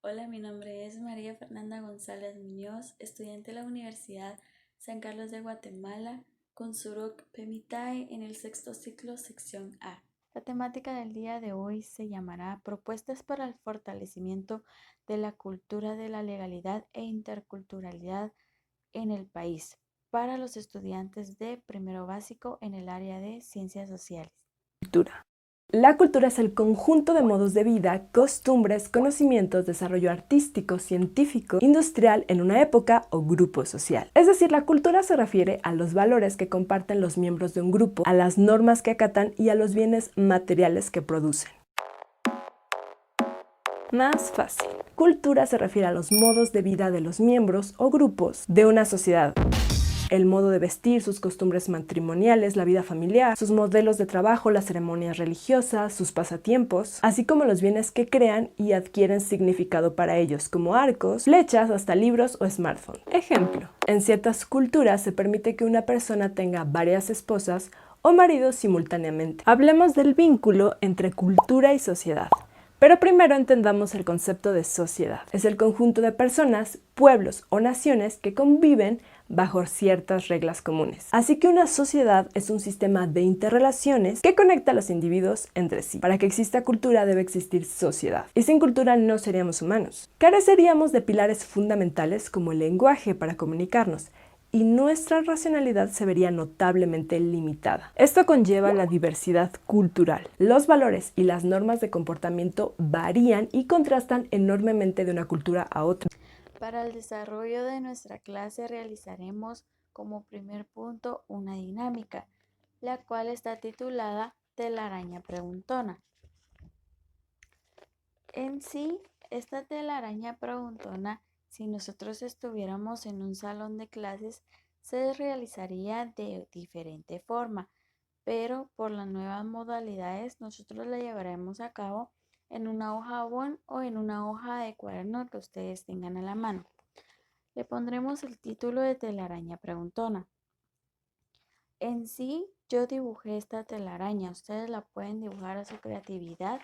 Hola, mi nombre es María Fernanda González Muñoz, estudiante de la Universidad San Carlos de Guatemala, con Suroc Pemitae en el sexto ciclo, sección A. La temática del día de hoy se llamará Propuestas para el fortalecimiento de la cultura de la legalidad e interculturalidad en el país para los estudiantes de primero básico en el área de ciencias sociales. Cultura. La cultura es el conjunto de modos de vida, costumbres, conocimientos, desarrollo artístico, científico, industrial en una época o grupo social. Es decir, la cultura se refiere a los valores que comparten los miembros de un grupo, a las normas que acatan y a los bienes materiales que producen. Más fácil. Cultura se refiere a los modos de vida de los miembros o grupos de una sociedad. El modo de vestir, sus costumbres matrimoniales, la vida familiar, sus modelos de trabajo, las ceremonias religiosas, sus pasatiempos, así como los bienes que crean y adquieren significado para ellos, como arcos, flechas, hasta libros o smartphones. Ejemplo, en ciertas culturas se permite que una persona tenga varias esposas o maridos simultáneamente. Hablemos del vínculo entre cultura y sociedad. Pero primero entendamos el concepto de sociedad. Es el conjunto de personas, pueblos o naciones que conviven bajo ciertas reglas comunes. Así que una sociedad es un sistema de interrelaciones que conecta a los individuos entre sí. Para que exista cultura debe existir sociedad. Y sin cultura no seríamos humanos. Careceríamos de pilares fundamentales como el lenguaje para comunicarnos, y nuestra racionalidad se vería notablemente limitada. Esto conlleva la diversidad cultural. Los valores y las normas de comportamiento varían y contrastan enormemente de una cultura a otra. Para el desarrollo de nuestra clase realizaremos como primer punto una dinámica, la cual está titulada Telaraña Preguntona. En sí, esta telaraña preguntona, si nosotros estuviéramos en un salón de clases, se realizaría de diferente forma, pero por las nuevas modalidades nosotros la llevaremos a cabo en una hoja bond o en una hoja de cuaderno que ustedes tengan a la mano. Le pondremos el título de telaraña preguntona. En sí, yo dibujé esta telaraña. Ustedes la pueden dibujar a su creatividad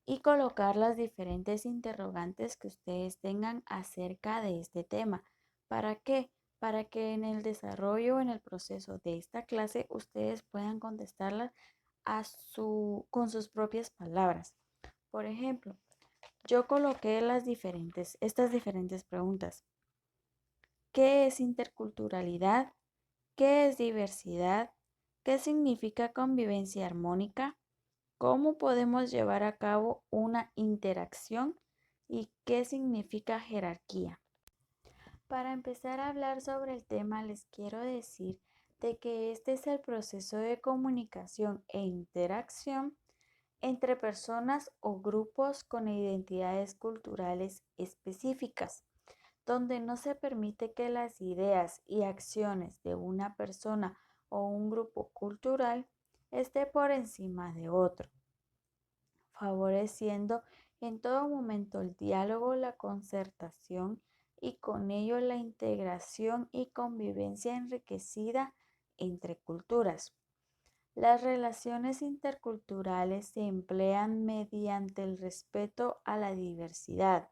y colocar las diferentes interrogantes que ustedes tengan acerca de este tema. ¿Para qué? Para que en el desarrollo, en el proceso de esta clase, ustedes puedan contestarlas con sus propias palabras. Por ejemplo, yo coloqué estas diferentes preguntas. ¿Qué es interculturalidad? ¿Qué es diversidad? ¿Qué significa convivencia armónica? ¿Cómo podemos llevar a cabo una interacción? ¿Y qué significa jerarquía? Para empezar a hablar sobre el tema, les quiero decir de que este es el proceso de comunicación e interacción entre personas o grupos con identidades culturales específicas, donde no se permite que las ideas y acciones de una persona o un grupo cultural esté por encima de otro, favoreciendo en todo momento el diálogo, la concertación y con ello la integración y convivencia enriquecida entre culturas. Las relaciones interculturales se emplean mediante el respeto a la diversidad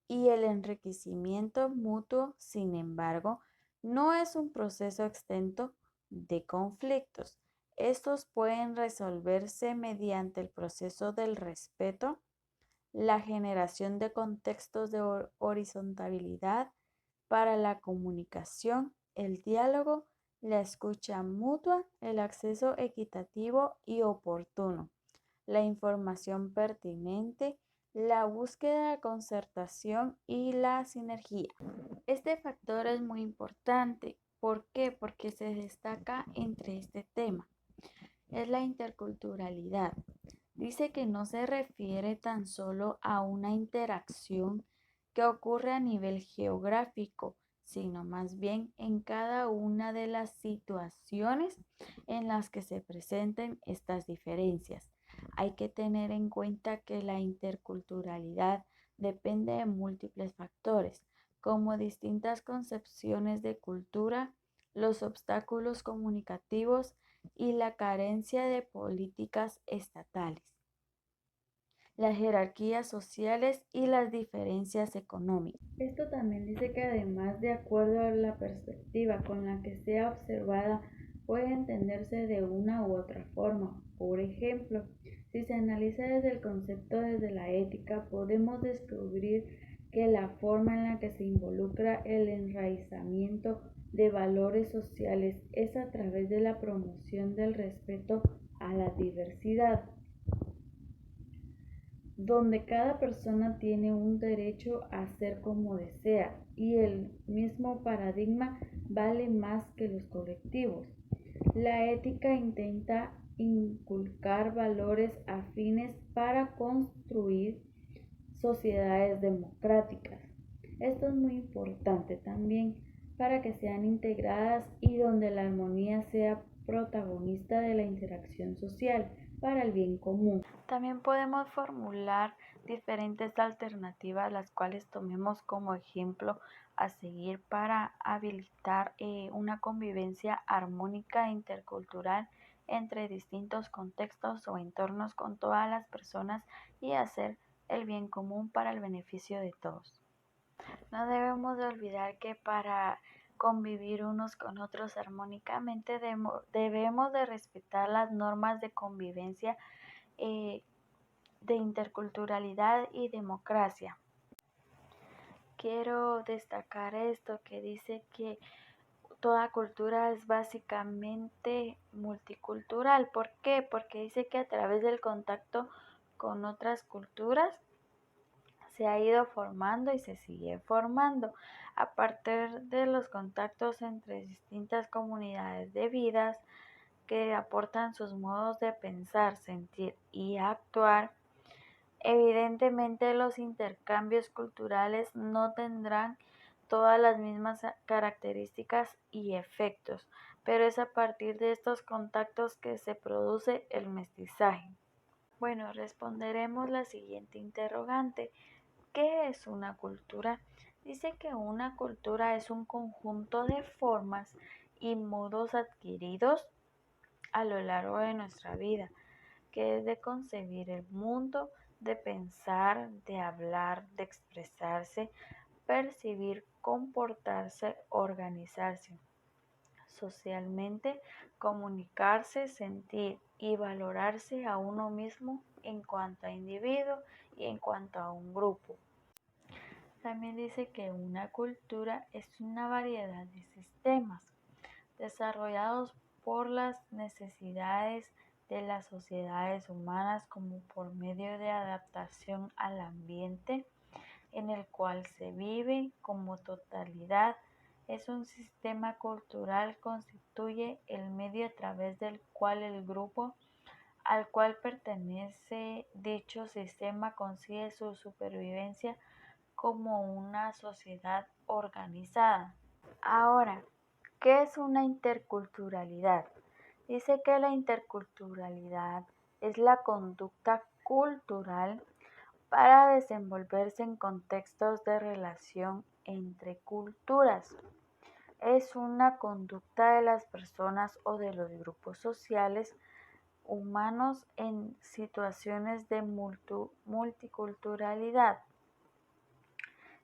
y el enriquecimiento mutuo. Sin embargo, no es un proceso exento de conflictos. Estos pueden resolverse mediante el proceso del respeto, la generación de contextos de horizontalidad para la comunicación, el diálogo, la escucha mutua, el acceso equitativo y oportuno, la información pertinente, la búsqueda de concertación y la sinergia. Este factor es muy importante. ¿Por qué? Porque se destaca entre este tema. Es la interculturalidad. Dice que no se refiere tan solo a una interacción que ocurre a nivel geográfico, sino más bien en cada una de las situaciones en las que se presenten estas diferencias. Hay que tener en cuenta que la interculturalidad depende de múltiples factores, como distintas concepciones de cultura, los obstáculos comunicativos y la carencia de políticas estatales. las jerarquías sociales y las diferencias económicas. Esto también dice que además de acuerdo a la perspectiva con la que sea observada, puede entenderse de una u otra forma. Por ejemplo, si se analiza desde el concepto desde la ética, podemos descubrir que la forma en la que se involucra el enraizamiento de valores sociales es a través de la promoción del respeto a la diversidad, donde cada persona tiene un derecho a ser como desea y el mismo paradigma vale más que los colectivos. La ética intenta inculcar valores afines para construir sociedades democráticas. Esto es muy importante también para que sean integradas y donde la armonía sea protagonista de la interacción social para el bien común. También podemos formular diferentes alternativas, las cuales tomemos como ejemplo a seguir para habilitar una convivencia armónica e intercultural entre distintos contextos o entornos con todas las personas y hacer el bien común para el beneficio de todos. No debemos de olvidar que para convivir unos con otros armónicamente debemos de respetar las normas de convivencia, de interculturalidad y democracia. Quiero destacar esto que dice que toda cultura es básicamente multicultural. ¿Por qué? Porque dice que a través del contacto con otras culturas se ha ido formando y se sigue formando a partir de los contactos entre distintas comunidades de vidas que aportan sus modos de pensar, sentir y actuar. Evidentemente los intercambios culturales no tendrán todas las mismas características y efectos, pero es a partir de estos contactos que se produce el mestizaje. Bueno, responderemos la siguiente interrogante. ¿Qué es una cultura? Dice que una cultura es un conjunto de formas y modos adquiridos a lo largo de nuestra vida, que es de concebir el mundo, de pensar, de hablar, de expresarse, percibir, comportarse, organizarse socialmente, comunicarse, sentir y valorarse a uno mismo en cuanto a individuo y en cuanto a un grupo. También dice que una cultura es una variedad de sistemas desarrollados por las necesidades de las sociedades humanas como por medio de adaptación al ambiente en el cual se vive como totalidad. Es un sistema cultural constituye el medio a través del cual el grupo al cual pertenece dicho sistema consigue su supervivencia como una sociedad organizada. Ahora, ¿qué es una interculturalidad? Dice que la interculturalidad es la conducta cultural para desenvolverse en contextos de relación entre culturas. Es una conducta de las personas o de los grupos sociales humanos en situaciones de multiculturalidad.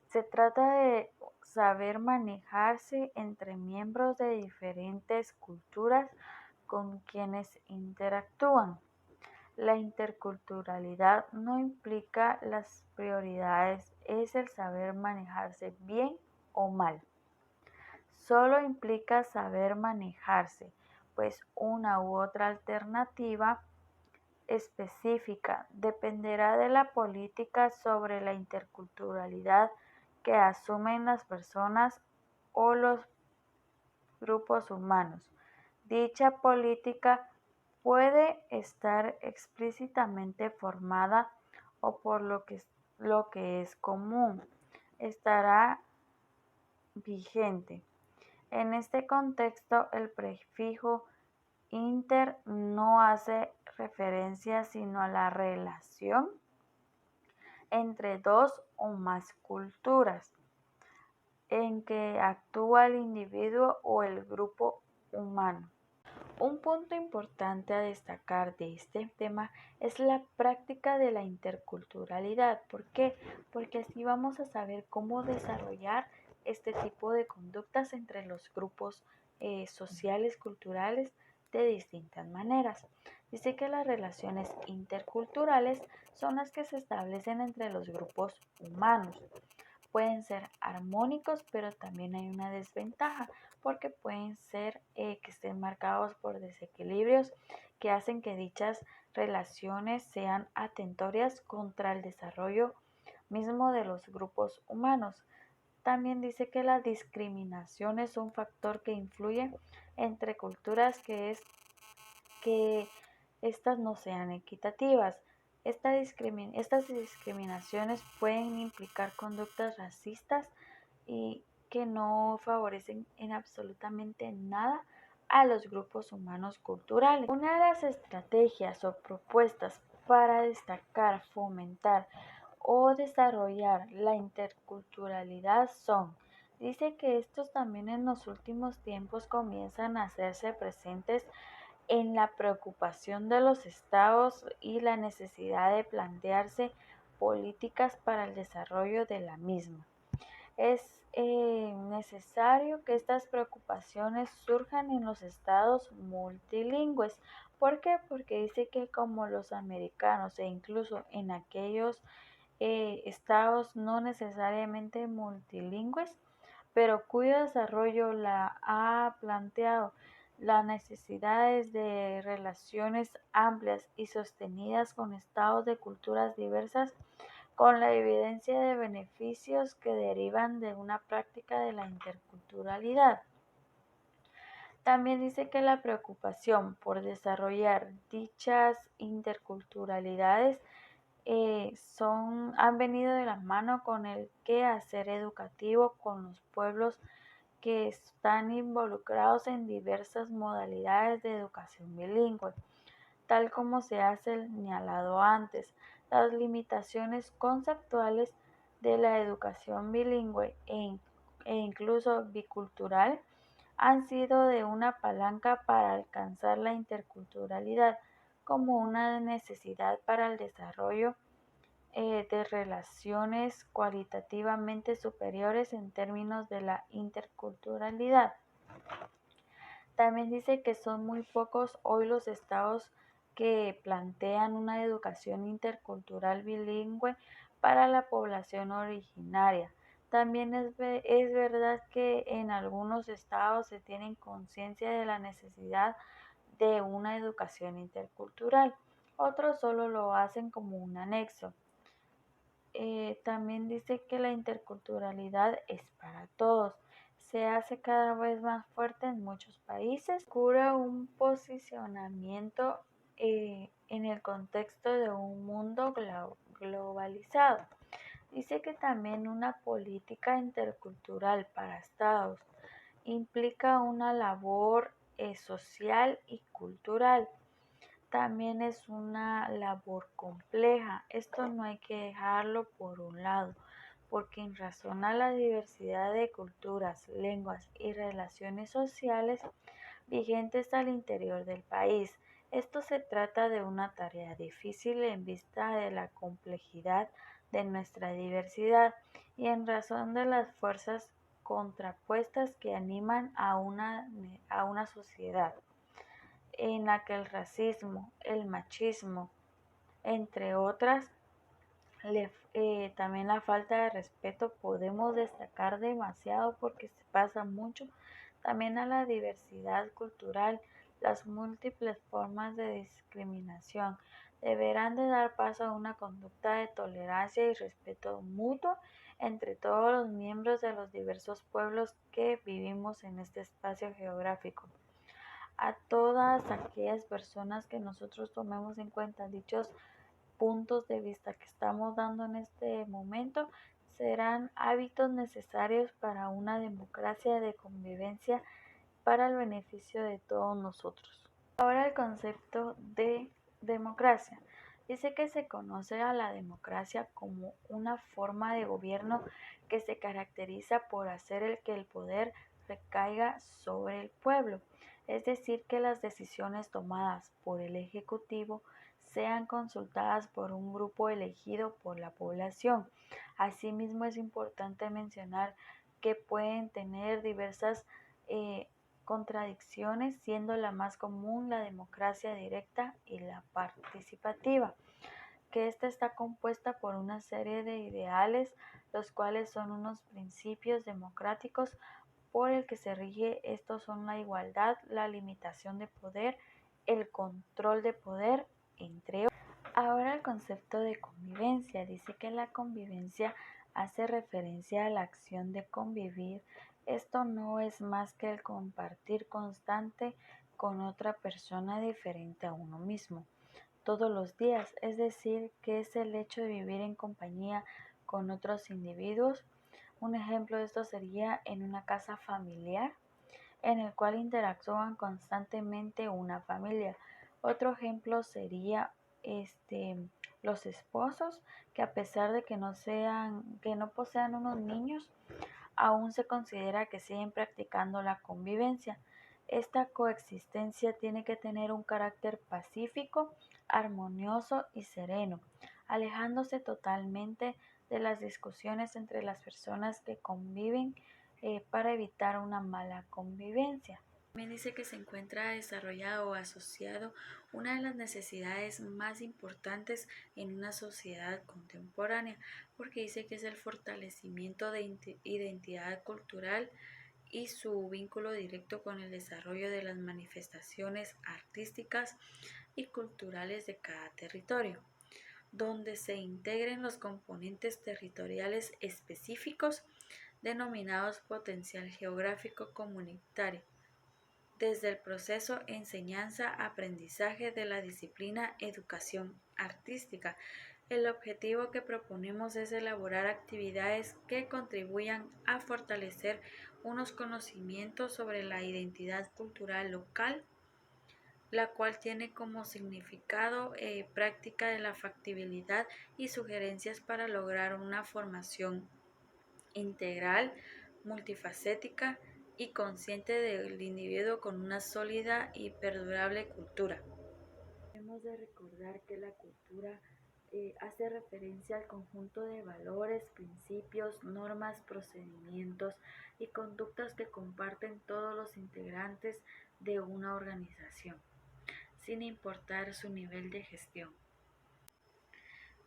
Se trata de saber manejarse entre miembros de diferentes culturas con quienes interactúan. La interculturalidad no implica las prioridades, es el saber manejarse bien o mal. Solo implica saber manejarse, pues una u otra alternativa específica dependerá de la política sobre la interculturalidad que asumen las personas o los grupos humanos. Dicha política puede estar explícitamente formada o por lo que es común, estará vigente. En este contexto, el prefijo inter no hace referencia sino a la relación entre dos o más culturas en que actúa el individuo o el grupo humano. Un punto importante a destacar de este tema es la práctica de la interculturalidad. ¿Por qué? Porque así vamos a saber cómo desarrollar este tipo de conductas entre los grupos sociales, culturales, de distintas maneras. Dice que las relaciones interculturales son las que se establecen entre los grupos humanos. Pueden ser armónicos, pero también hay una desventaja porque pueden ser que estén marcados por desequilibrios que hacen que dichas relaciones sean atentorias contra el desarrollo mismo de los grupos humanos. También dice que la discriminación es un factor que influye entre culturas, que es que estas no sean equitativas. Estas discriminaciones pueden implicar conductas racistas y que no favorecen en absolutamente nada a los grupos humanos culturales. Una de las estrategias o propuestas para destacar, fomentar o desarrollar la interculturalidad son, dice que estos también en los últimos tiempos comienzan a hacerse presentes en la preocupación de los estados y la necesidad de plantearse políticas para el desarrollo de la misma. Es necesario que estas preocupaciones surjan en los estados multilingües. ¿Por qué? Porque dice que como los americanos e incluso en aquellos estados no necesariamente multilingües, pero cuyo desarrollo la ha planteado las necesidades de relaciones amplias y sostenidas con estados de culturas diversas, con la evidencia de beneficios que derivan de una práctica de la interculturalidad. También dice que la preocupación por desarrollar dichas interculturalidades han venido de la mano con el quehacer educativo con los pueblos que están involucrados en diversas modalidades de educación bilingüe, tal como se ha señalado antes. Las limitaciones conceptuales de la educación bilingüe e incluso bicultural han sido de una palanca para alcanzar la interculturalidad como una necesidad para el desarrollo de relaciones cualitativamente superiores en términos de la interculturalidad. También dice que son muy pocos hoy los estados que plantean una educación intercultural bilingüe para la población originaria. También es verdad que en algunos estados se tienen conciencia de la necesidad de una educación intercultural. Otros solo lo hacen como un anexo. También dice que la interculturalidad es para todos. Se hace cada vez más fuerte en muchos países. Cura un posicionamiento en el contexto de un mundo globalizado. Dice que también una política intercultural para estados implica una labor social y cultural. También es una labor compleja. Esto no hay que dejarlo por un lado, porque en razón a la diversidad de culturas, lenguas y relaciones sociales vigentes al interior del país, esto se trata de una tarea difícil en vista de la complejidad de nuestra diversidad y en razón de las fuerzas contrapuestas que animan a una sociedad en la que el racismo, el machismo, entre otras, también la falta de respeto podemos destacar demasiado porque se pasa mucho también a la diversidad cultural, las múltiples formas de discriminación deberán de dar paso a una conducta de tolerancia y respeto mutuo entre todos los miembros de los diversos pueblos que vivimos en este espacio geográfico. A todas aquellas personas que nosotros tomemos en cuenta dichos puntos de vista que estamos dando en este momento, serán hábitos necesarios para una democracia de convivencia para el beneficio de todos nosotros. Ahora el concepto de democracia. Dice que se conoce a la democracia como una forma de gobierno que se caracteriza por hacer que el poder recaiga sobre el pueblo. es decir, que las decisiones tomadas por el Ejecutivo sean consultadas por un grupo elegido por la población. Asimismo, es importante mencionar que pueden tener diversas contradicciones, siendo la más común la democracia directa y la participativa, que ésta está compuesta por una serie de ideales, los cuales son unos principios democráticos por el que se rige. Estos son la igualdad, la limitación de poder, el control de poder, entre otros. Ahora el concepto de convivencia. Dice que la convivencia hace referencia a la acción de convivir. Esto no es más que el compartir constante con otra persona diferente a uno mismo todos los días, es decir, que es el hecho de vivir en compañía con otros individuos. Un ejemplo de esto sería en una casa familiar, en el cual interactúan constantemente una familia. Otro ejemplo sería los esposos que a pesar de que no posean unos niños, aún se considera que siguen practicando la convivencia. Esta coexistencia tiene que tener un carácter pacífico, armonioso y sereno, alejándose totalmente de las discusiones entre las personas que conviven para evitar una mala convivencia. También dice que se encuentra desarrollado o asociado una de las necesidades más importantes en una sociedad contemporánea, porque dice que es el fortalecimiento de identidad cultural y su vínculo directo con el desarrollo de las manifestaciones artísticas y culturales de cada territorio, donde se integren los componentes territoriales específicos denominados potencial geográfico comunitario desde el proceso enseñanza-aprendizaje de la disciplina educación artística. El objetivo que proponemos es elaborar actividades que contribuyan a fortalecer unos conocimientos sobre la identidad cultural local, la cual tiene como significado práctica de la factibilidad y sugerencias para lograr una formación integral, multifacética y consciente del individuo con una sólida y perdurable cultura. Debemos de recordar que la cultura hace referencia al conjunto de valores, principios, normas, procedimientos y conductas que comparten todos los integrantes de una organización, sin importar su nivel de gestión.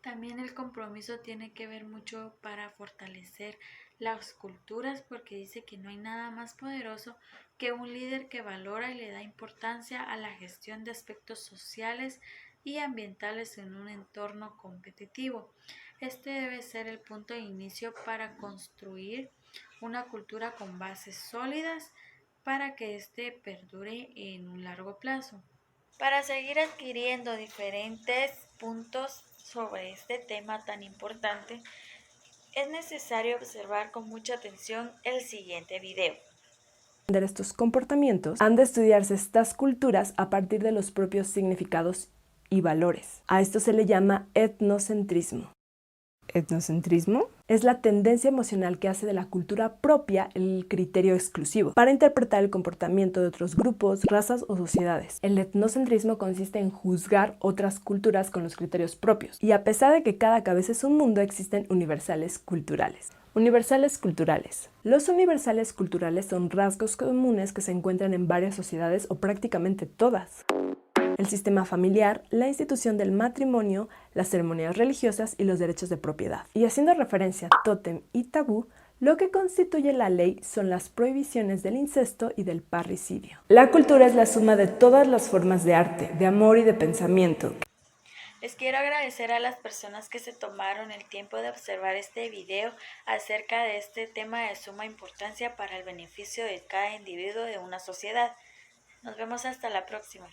También el compromiso tiene que ver mucho para fortalecer las culturas, porque dice que no hay nada más poderoso que un líder que valora y le da importancia a la gestión de aspectos sociales y ambientales en un entorno competitivo. Este debe ser el punto de inicio para construir una cultura con bases sólidas para que éste perdure en un largo plazo. Para seguir adquiriendo diferentes puntos sobre este tema tan importante, es necesario observar con mucha atención el siguiente video. Entender estos comportamientos, han de estudiarse estas culturas a partir de los propios significados y valores. A esto se le llama etnocentrismo. ¿Etnocentrismo? Es la tendencia emocional que hace de la cultura propia el criterio exclusivo para interpretar el comportamiento de otros grupos, razas o sociedades. El etnocentrismo consiste en juzgar otras culturas con los criterios propios, y a pesar de que cada cabeza es un mundo, existen universales culturales. Universales culturales. Los universales culturales son rasgos comunes que se encuentran en varias sociedades o prácticamente todas. El sistema familiar, la institución del matrimonio, las ceremonias religiosas y los derechos de propiedad. Y haciendo referencia a tótem y tabú, lo que constituye la ley son las prohibiciones del incesto y del parricidio. La cultura es la suma de todas las formas de arte, de amor y de pensamiento. Les quiero agradecer a las personas que se tomaron el tiempo de observar este video acerca de este tema de suma importancia para el beneficio de cada individuo de una sociedad. Nos vemos hasta la próxima.